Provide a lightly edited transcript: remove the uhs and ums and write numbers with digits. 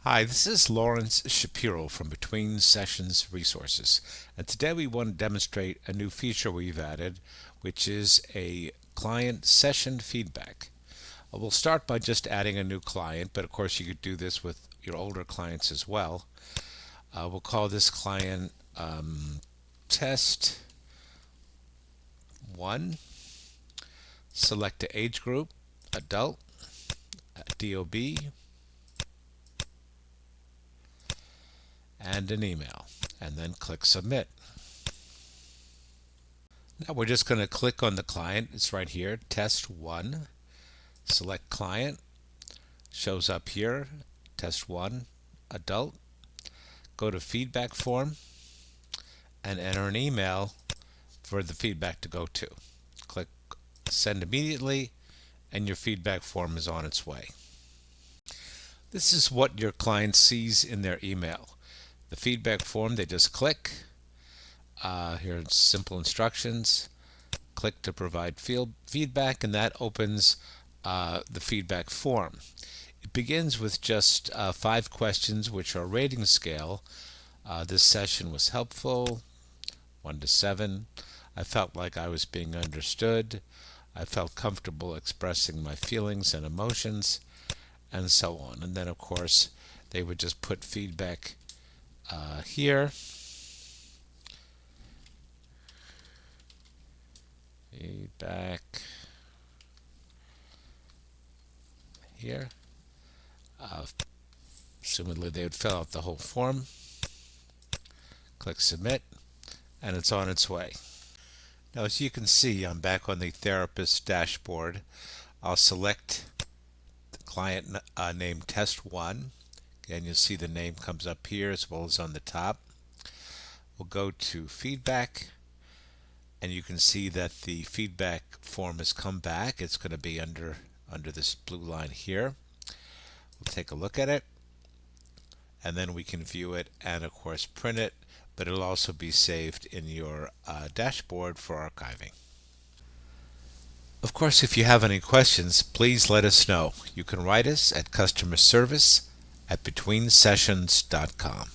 Hi, this is Lawrence Shapiro from Between Sessions Resources, and today we want to demonstrate a new feature we've added, which is a client session feedback. We'll start by just adding a new client, but of course you could do this with your older clients as well. We'll call this client Test 1. Select the age group, adult, DOB, and an email, and then click Submit. Now we're just going to click on the client. It's right here, Test 1. Select Client. Shows up here, Test 1, Adult. Go to Feedback Form and enter an email for the feedback to go to. Click Send Immediately, and your feedback form is on its way. This is what your client sees in their email. The feedback form, they just click. Here's simple instructions. Click to provide feedback, and that opens the feedback form. It begins with just 5 questions, which are a rating scale. This session was helpful, 1 to 7. I felt like I was being understood. I felt comfortable expressing my feelings and emotions, and so on. And then, of course, they would just put feedback here. Feedback here. Assumedly they would fill out the whole form. Click Submit, and it's on its way. Now, as you can see, I'm back on the therapist dashboard. I'll select the client name Test 1. Again, you'll see the name comes up here as well as on the top. We'll go to Feedback, and you can see that the feedback form has come back. It's going to be under this blue line here. We'll take a look at it, and then we can view it and of course print it, but it'll also be saved in your dashboard for archiving. Of course, if you have any questions, please let us know. You can write us at customerservice@betweensessions.com.